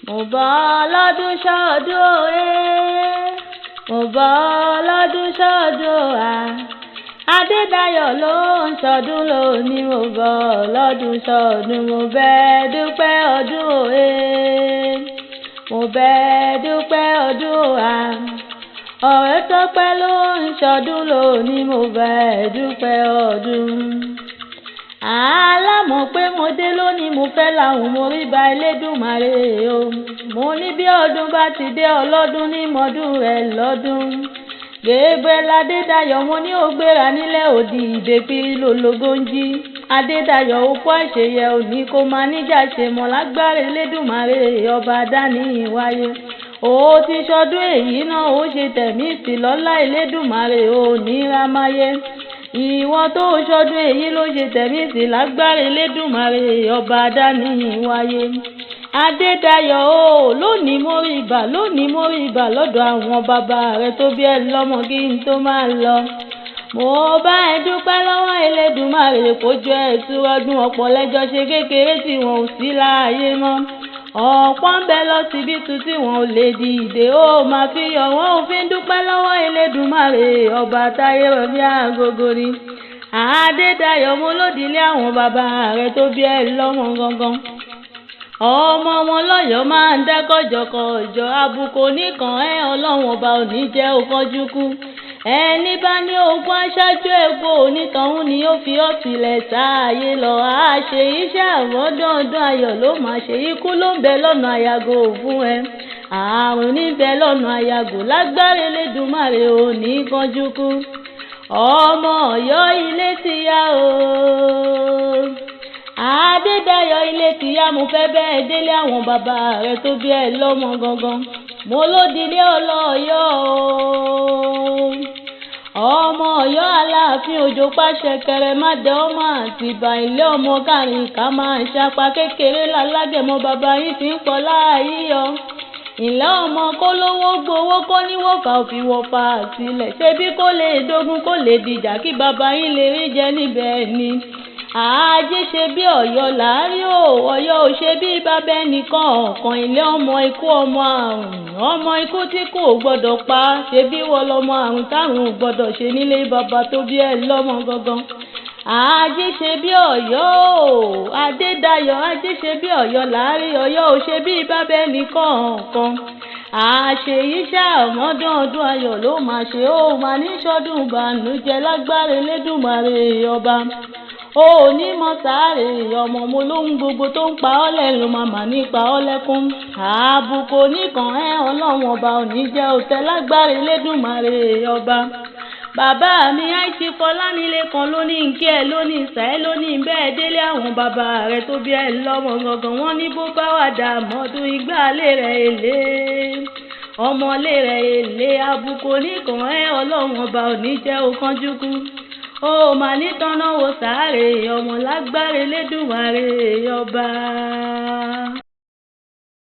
Mo bọ́ lọ́dún ṣọdún òye, mo bọ́ lọ́dún ṣọdún à. Adédayọ̀ ló ń ṣọdún lónìí, mo bọ́ lọ́dún ṣọdún, mo bẹ́ dúpẹ́ ọdún òye, mo bẹ́ dúpẹ́ ọdún à. Ọ̀rẹ́ Tọ́pẹ́ ló ń ṣọdún lónìí, mo bẹ́ dúpẹ́ ọdún. Àlámọ̀ pé mo dé lónìí, mo fẹ́ làwọn mo rí ba Elédùmarè o. Mo ní bí ọdún bá ti dé ọlọ́dún ní mọ́dún rẹ̀ lọ́dún. Gabriel Adédayọ̀ mo ní ó gbéra nílẹ̀ òdì ìdèpìrì lológo ń jí. Adédayọ̀ òkú àṣeyẹ òní kó máa níjà ṣe mọ́ lágbára Elédùmarè ọba dání wáyé. Ó ti ṣọdún èyí náà ó ṣe tẹ̀mí sí lọ́lá Elédùmarè òní rámáyé. Ìwọ tó ṣọdún èyí ló ṣe tẹ̀mí sí lágbára Elédùmarè ọba dání wáyé. Adédayọ̀ o lónìí mo rí ibà, lónìí mo rí ibà lọ́dọ̀ àwọn bàbá rẹ tó bí ẹ lọ́mọ kí n tó máa lọ. Mo bá ẹ dúpẹ́ lọ́wọ́ Elédùmarè kójú ẹ túrọ́dún, ọ̀pọ̀ lẹ́jọ́ ṣe kékeré tí wọn ò sí láàyè mọ́. Ọ̀pọ̀ ń bẹ lọ́sibítù tí wọn ò lè dìde, ó máa fi yọ̀ wọ́n ò fi ń dúpẹ́ lọ́wọ́ Elédùmarè ọba táyé rọ̀ bí agogo ni. Adédayọ̀ mo lódìlé àwọn bàbá rẹ tó bí ẹ lọ́mọ gangan. Ọmọ wọn lọ́yọ̀ọ́ máa ń dá kọ̀jọ̀kọ̀jọ̀, àbùkù nìkan Ọlọ́run ọba ò ní jẹ́ òkànjú kú. Ẹni bá ní ogún aṣáájú ègbò onítọ̀hún ni ó fi ọ́ sílẹ̀ sáàyè lọ. Àṣe iṣẹ́ àmọ́dọ́ọdún ayọ̀ ló máa ṣe, ikú ló ń bẹ lọ́nà àyàgò fún ẹ, àrùn níbẹ̀ lọ́nà àyàgò lágbára Elédùmarè ò ní kánjú kú. Ọmọ Ọ̀yọ́ ilé ti yá o, Adédayọ̀ ilé ti yá, mo fẹ́ bẹ́ẹ̀ délé àwọn bàbá rẹ tó bí ẹ lọ́mọ gangan. Mo lódìlé ọlọ́yọ̀ o, ọmọ Ọ̀yọ́ Aláàfin Òjó pàṣẹ kẹrẹ má dẹ ọmọ Àtìbà, ilé ọmọ kárin ká máa ṣapa kékeré lálágẹmọ bàbá yìí ti ń pọ̀ láàyè. Ìlẹ́ ọmọ kó lówó gbowó kó ní wọ́fà òfin wọ́fà sílẹ̀, ṣebí kó lè dógún kó lè dìjà kí bàbá yín lè rí jẹ níbẹ̀ ni. Ajé ṣe bí Ọ̀yọ́ láàrí o, Ọ̀yọ́ ò ṣe bí bàbá ẹnìkan ọ̀kan. Ilé ọmọ ikú ọmọ àrùn, ọmọ ikú tí kò gbọdọ̀ pa, ṣebí wọ́n lọmọ àrùn táwọn ò gbọdọ̀ ṣe nílé bàbá tó bí ẹ lọ́mọ gangan. Ajé ṣe bí Ọ̀yọ́ o, Adédayọ̀ ajé ṣe bí Ọ̀yọ́ láàrí, Ọ̀yọ́ ò ṣe bí bàbá ẹnìkan ọ̀kan. Àṣe iṣẹ́ àmọ́dọ́ọdún ayọ̀ ló máa ṣe, ó máa ní ṣọdún ìbànújẹ́ lágbára Elédùmarè ọba. Ó ní mọ sáré ọmọ mo lóhun gbogbo tó ń pa ọ́ lẹ́nu màmá nípa ọ́ lẹ́kún. Àbùkù nìkan Ọlọ́run ọba ò ní jẹ́ òtẹ́ lágbára Elédùmarè ọba. Bàbá mi àìsí Fọlámilékan ló ní nkí ẹ lóní ìsàẹ́ lóní bẹ́ẹ̀ délé àwọn bàbá rẹ tó bí ẹ lọ́mọ gangan. Wọ́n ní bó bá wà dà mọ́dún ìgbàlè rẹ̀ èlé, ọmọlé rẹ̀ èlé. Àbùkù nìkan Ọlọ́run ọba ò ní jẹ́ òkánjú kú. Ó mà ní tọ́nà wo sáré ọmọ lágbára Elédùmarè ọba.